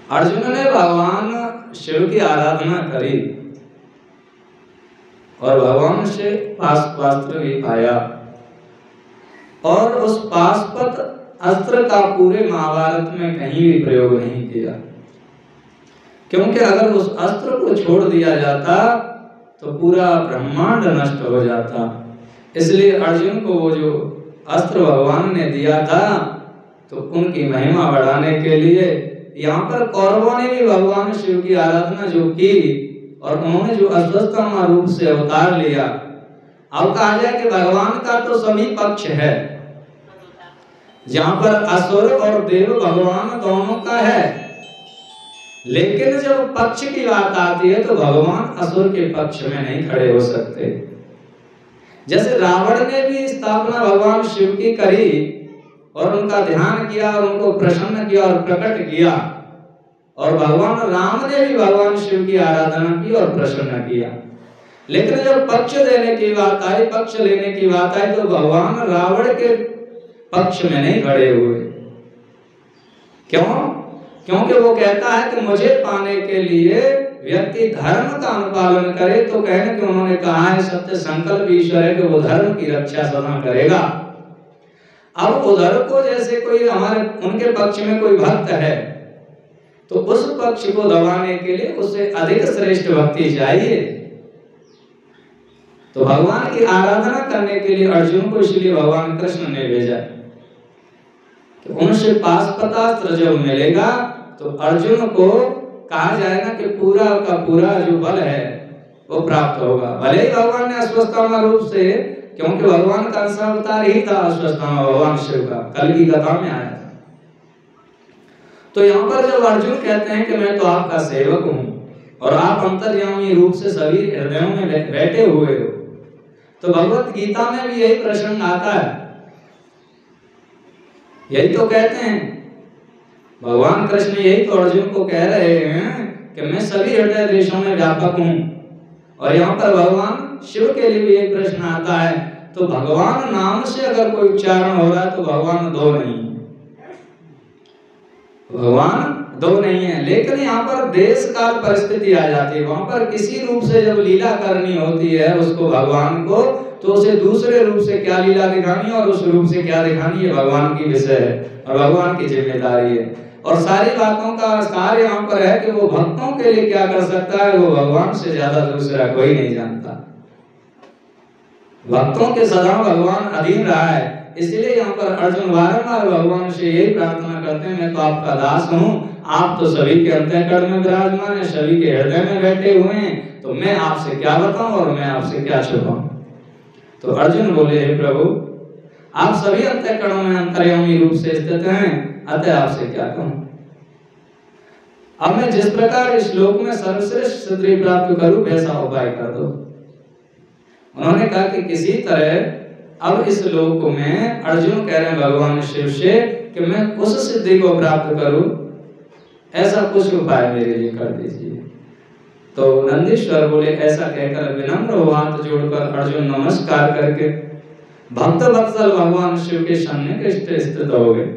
अर्जुन ने भगवान शिव की आराधना करी और भगवान से पाशुपतास्त्र भी पाया, और उस पाशुपत अस्त्र का पूरे महाभारत में कहीं भी प्रयोग नहीं किया, क्योंकि अगर उस अस्त्र को छोड़ दिया जाता तो पूरा ब्रह्मांड नष्ट हो जाता। इसलिए अर्जुन को वो जो अस्त्र भगवान ने दिया था, तो उनकी महिमा बढ़ाने के लिए यहाँ पर कौरवों ने भी भगवान शिव की आराधना जो की और उन्होंने जो अश्वत्थामा रूप से अवतार लिया। अब कहा जाए कि भगवान का तो सभी पक्ष है, जहाँ पर असुर और देव भगवान दोनों का है, लेकिन जब पक्ष की बात आती है तो भगवान असुर के पक्ष में नहीं खड़े हो सकते। जैसे रावण ने भी स्थापना भगवान शिव की करी और उनका ध्यान किया और उनको प्रसन्न किया और प्रकट किया, और भगवान राम ने भी भगवान शिव की आराधना की और प्रसन्न किया। लेकिन जब पक्ष देने की बात आई, पक्ष लेने की बात आई, तो भगवान रावण के पक्ष में नहीं खड़े हुए। क्यों? क्योंकि वो कहता है कि मुझे पाने के लिए व्यक्ति धर्म का अनुपालन करे, तो कहने कि उन्होंने कहा है सत्य संकल्प ईश्वर है कि वो धर्म की रक्षा सदा करेगा। अब उधर को जैसे कोई हमारे उनके पक्ष में कोई भक्त है, तो उस पक्ष को दबाने के लिए उसे अधिक श्रेष्ठ भक्ति चाहिए। तो भगवान की आराधना करने के लिए अर्जुन को इसलिए भगवान कृष्ण ने भेजा कि उनसे पाशुपतास्त्र जब मिलेगा तो अर्जुन को कहा जाएगा कि पूरा का पूरा जो बल है वो प्राप्त होगा। भले ही भगवान ने अश्वत्थामा रूप से, क्योंकि भगवान का अंशावतार ही था अश्वत्थामा भगवान शिव का, कल की कथा में आया था। तो यहाँ पर जब अर्जुन कहते हैं कि मैं तो आपका सेवक हूँ और आप अंतर्यामी रूप से सभी हृदयों में बैठे हुए हो, तो भगवत गीता में भी यही प्रसंग आता है। यही तो कहते हैं भगवान कृष्ण, यही तो अर्जुन को कह रहे हैं कि मैं सभी हृदय देशों में व्यापक हूँ। और यहाँ पर भगवान शिव के लिए भी एक प्रश्न आता है, तो भगवान नाम से अगर कोई उच्चारण हो रहा है तो भगवान दो नहीं है, भगवान दो नहीं है। लेकिन यहाँ पर देश काल परिस्थिति आ जाती है, वहां पर किसी रूप से जब लीला करनी होती है उसको भगवान को, तो उसे दूसरे रूप से क्या लीला दिखानी है और उस रूप से क्या दिखानी है भगवान की विषय है और भगवान की जिम्मेदारी है। और सारी बातों का सार यहाँ पर है कि वो भक्तों के लिए क्या कर सकता है वो भगवान से ज्यादा दूसरा कोई नहीं जानता। भक्तों के सदा भगवान अधीन रहा है, इसलिए यहाँ पर अर्जुन बारंबार भगवान से यही प्रार्थना करते हैं, मैं तो आपका दास हूँ, आप तो सभी के अंतःकरण में विराजमान है, सभी के हृदय में बैठे हुए हैं, तो मैं आपसे क्या बताऊं और मैं आपसे क्या छुपाऊं। तो अर्जुन बोले, हे प्रभु आप सभी अंतःकरणों में अंतर्यामी रूप से स्थित हैं, अतः आपसे क्या कहूं। अब मैं जिस प्रकार इस श्लोक में सर्वश्रेष्ठ सिद्धि प्राप्त करूं वैसा उपाय कर दो। उन्होंने कहा कि किसी तरह अब इस लोक में अर्जुन कह रहे हैं भगवान शिव से कि मैं उस सिद्धि को प्राप्त करूं, ऐसा कुछ उपाय मेरे लिए कर दीजिए। तो नंदीश्वर बोले, ऐसा कहकर विनम्र हाथ जोड़कर अर्जुन नमस्कार करके भक्त वत्सल भगवान शिव के सामने स्थित हो गए।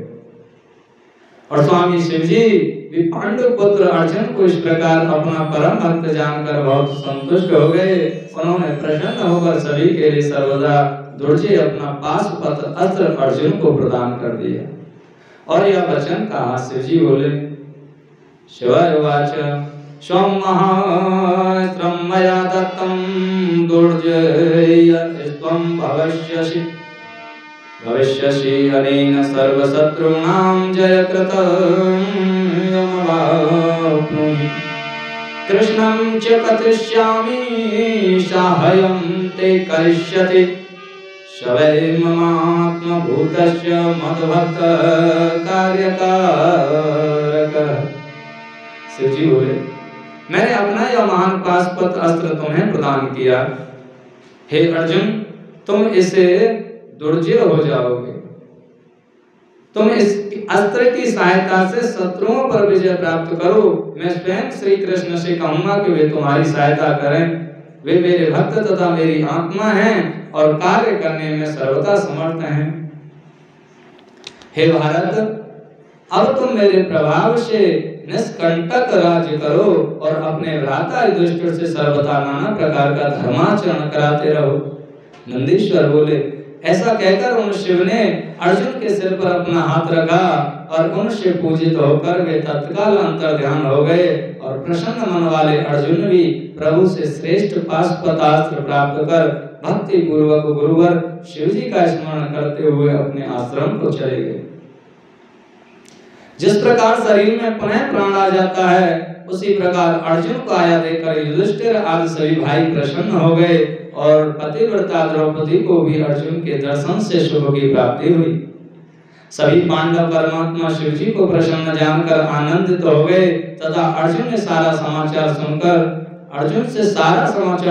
और स्वामी शिव जी भी पांडु पुत्र अर्जुन को इस प्रकार अपना परम भक्त जानकर बहुत संतुष्ट हो गए। उन्होंने प्रसन्न होकर सभी के लिए सर्वदा दुर्जय अपना पाशुपत अस्त्र अर्जुन को प्रदान कर दिया। और यह वचन कहा, शिव जी बोले, शिवाय उवाच स्वं महास्त्रं मया दत्तं दुर्जय त्वं भविष्यसि अनेन सर्वशत्रूणां जयकृतं यमवाप्नुहि कृष्णं च कथिष्यामि साहाय्यं ते करिष्यति सवै ममात्मभूतस्य मद्भक्त कार्यकारक। शिव जी बोले, मैंने अपना यह महान पाशुपत अस्त्र तुम्हें प्रदान किया, हे अर्जुन तुम इसे दुर्जय हो जाओगे। तुम इस अस्त्र की सहायता से शत्रुओं पर विजय प्राप्त करो। मैं स्वयं श्री कृष्ण से कहूंगा कि वे तुम्हारी सहायता करें, वे मेरे भक्त तथा मेरी आत्मा हैं और कार्य करने में सर्वदा समर्थ हैं। हे भारत, अब तुम मेरे प्रभाव से निष्कंटक राज्य करो और अपने भ्राता युधिष्ठिर से सर्वथा नाना प्रकार का धर्माचरण कराते रहो। नंदीश्वर बोले, ऐसा कहकर उन शिव ने अर्जुन के सिर पर अपना हाथ रखा और उनसे पूजित होकर वे तत्काल अंतर ध्यान हो गए और प्रसन्न मन वाले अर्जुन भी प्रभु से श्रेष्ठ पाशुपतास्त्र प्राप्त कर भक्ति पूर्वक गुरुवर शिव जी का स्मरण करते हुए अपने आश्रम को चले गए। जिस प्रकार शरीर में पुनः प्राण आ जाता है, उसी प्रकार अर्जुन को आया देखकर युधिष्ठिर आदि सभी भाई प्रसन्न हो गए और पतिव्रता द्रौपदी को भी अर्जुन के दर्शन से शुभ की प्राप्ति हुई। सभी पांडव परमात्मा शिव जी को प्रसन्न जानकर आनंदित हो गए तथा अर्जुन से सारा समाचार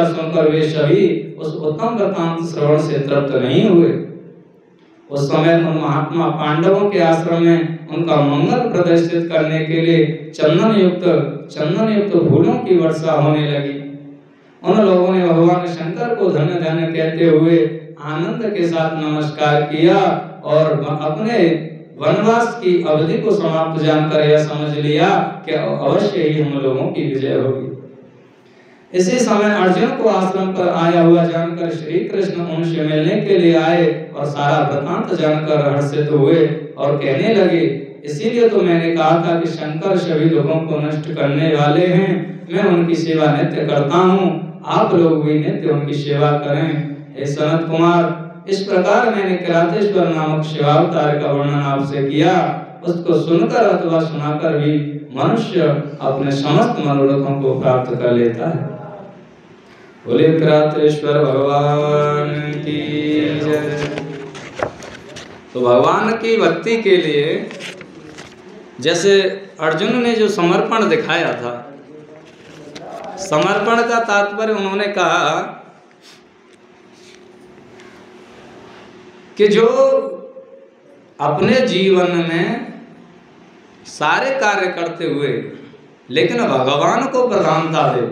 सुनकर वे सभी उस उत्तम वृत्तांत श्रवण से तृप्त नहीं हुए। उस समय उन महात्मा पांडवों के आश्रम में उनका मंगल प्रदर्शित करने के लिए चंदन युक्त फूलों की वर्षा होने लगी। उन लोगों ने भगवान शंकर को धन्य धन्य कहते हुए आनंद के साथ नमस्कार किया और अपने वनवास की अवधि को समाप्त जानकर यह समझ लिया कि अवश्य ही हम लोगों की विजय होगी। इसी समय अर्जुन को आश्रम पर आया हुआ जानकर श्री कृष्ण उनसे मिलने के लिए आए और सारा वृतांत जानकर हर्षित हुए और कहने लगे, इसीलिए तो मैंने कहा था कि शंकर सभी दुखों को नष्ट करने वाले हैं। मैं उनकी सेवा नित्य करता हूँ, आप लोग भी नित्य उनकी सेवा करें। हे सनत कुमार, इस प्रकार मैंने किरातेश्वर नामक शिवावतार का वर्णन आपसे किया। उसको सुनकर अथवा सुनाकर भी मनुष्य अपने समस्त मनोरथों को प्राप्त कर लेता है। बोले किरातेश्वर भगवान की जय। तो भगवान की भक्ति के लिए जैसे अर्जुन ने जो समर्पण दिखाया था, समर्पण का तात्पर्य उन्होंने कहा कि जो अपने जीवन में सारे कार्य करते हुए लेकिन भगवान को प्रधानता दे,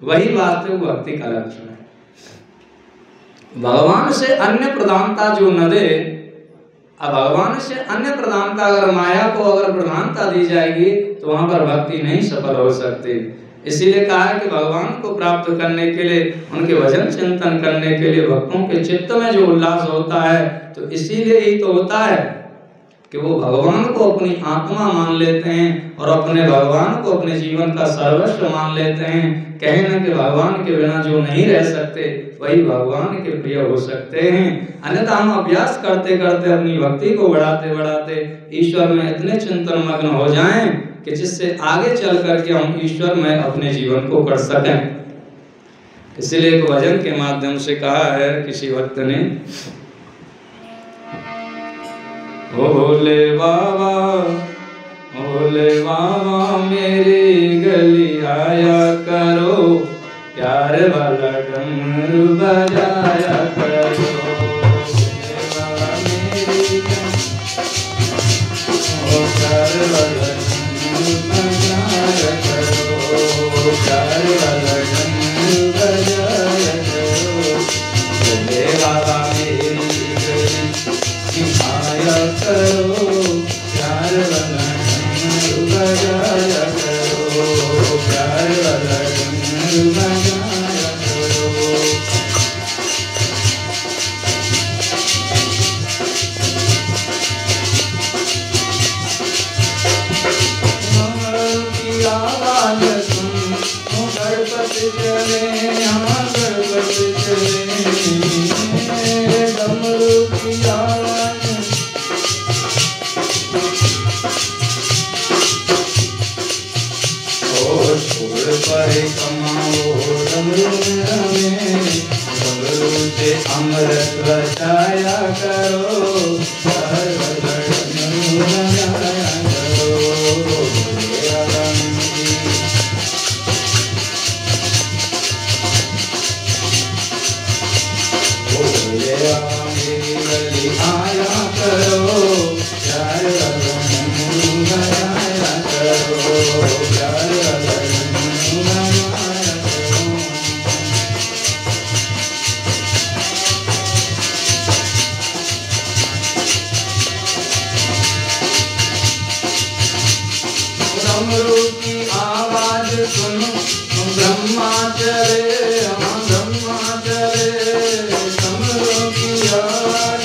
वही वास्तविक भक्ति का लक्षण है। भगवान से अन्य प्रधानता जो न दे, अब भगवान से अन्य प्रधानता अगर माया को अगर प्रधानता दी जाएगी तो वहां पर भक्ति नहीं सफल हो सकती। इसीलिए कहा है कि भगवान को प्राप्त करने के लिए, उनके भजन चिंतन करने के लिए भक्तों के चित्त में जो उल्लास होता है, तो इसीलिए ही तो होता है कि वो भगवान को अपनी आत्मा मान लेते हैं और अपने भगवान को अपने जीवन का सर्वस्व मान लेते हैं। कहे न कि भगवान के बिना जो नहीं रह सकते, वही भगवान के प्रिय हो सकते हैं। अन्यथा हम अभ्यास करते करते अपनी भक्ति को बढ़ाते बढ़ाते ईश्वर में इतने चिंतन मग्न हो जाएं कि जिससे आगे चल करके हम ईश्वर में अपने जीवन को कर सकें। इसलिए एक भजन के माध्यम से कहा है किसी भक्त ने, भोले बाबा मेरी गली आया करो, प्यार वाला डमरू बजाया करो। बाबा मेरी प्यार वाला डमरू बजाया करो, प्यार वाला डमरू बजाया करो। भोले बाबा मेरी गली आया करो, प्यार वाला डमरू बजाया करो, प्यार वाला डमरू बजाया करो। मंगल की आवाज सुन गणपति चले, हाँ गणपति चले। डमरू की आवाज छोड़ पर कमाओ डमरू में, डमरू से अमृत बचाया करो, हर डमरू बजाया करो। भोले मेरी गली आया करो, प्यार वाला डमरू बजाया करो, प्यार वाला डमरू बजाया करो। डमरू की आवाज सुन ब्रह्मा चले, ब्रह्मा चले, डमरू की आवाज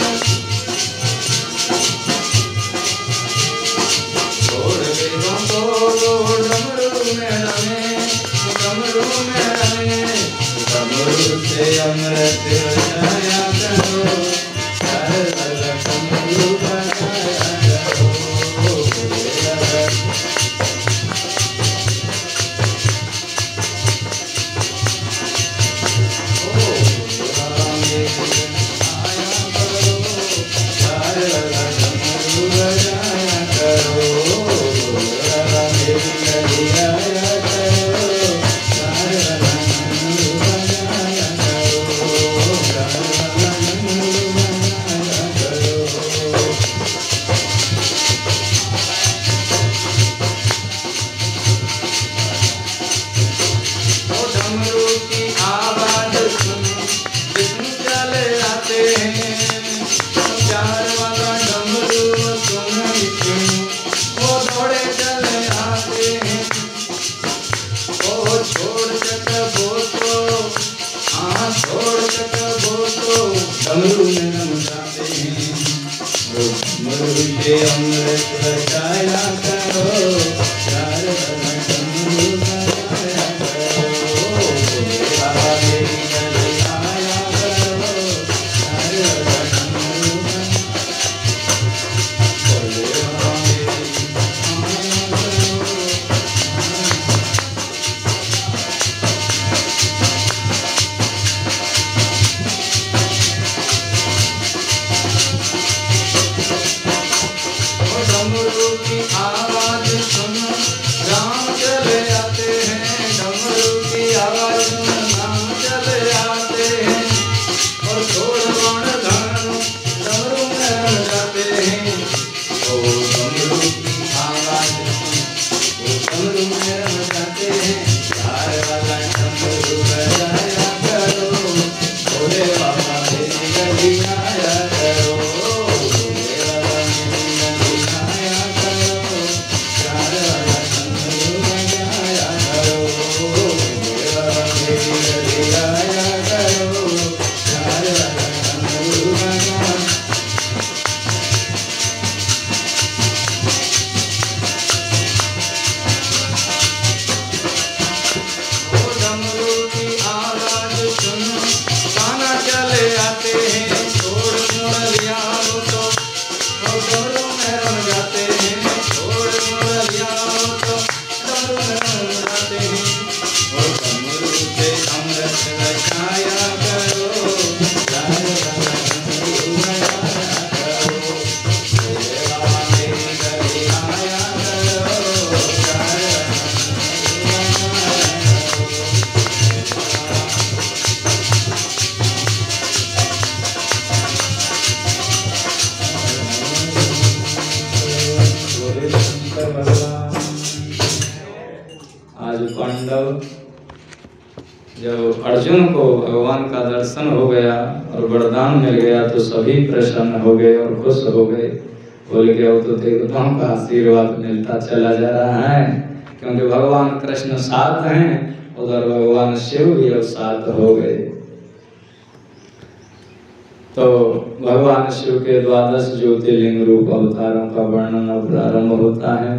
छोड़ वेदों को डमरू में रमे, डमरू में रमे, डमरू से अमृत बजाया करो, हर हर डमरू बजाया करो। अमृत बचाया करो, चार डमरू बजाया करो, बाबा मेरी बजाया करो, चार डमरू डमरू की आवाज सुन राम चले आते हैं, डमरू की आवाज सुन राम चले आते हैं, और छोड़ बाण धनु डमरू में रम जाते हैं। ओ डमरू की आवाज सुन वो डमरू में रम जाते हैं, चार वाला डमरू बजाया करो, भोले बाबा मेरी गली आया करो, जब अर्जुन को भगवान का दर्शन हो गया और वरदान मिल गया तो सभी प्रसन्न हो गए और खुश हो गए। बोल गया वो तो देवताओं का आशीर्वाद मिलता चला जा रहा है, क्योंकि भगवान कृष्ण साथ हैं, उधर भगवान शिव भी अब साथ हो गए। तो भगवान शिव के 12 ज्योतिर्लिंग रूप अवतारों का वर्णन अब प्रारंभ होता है।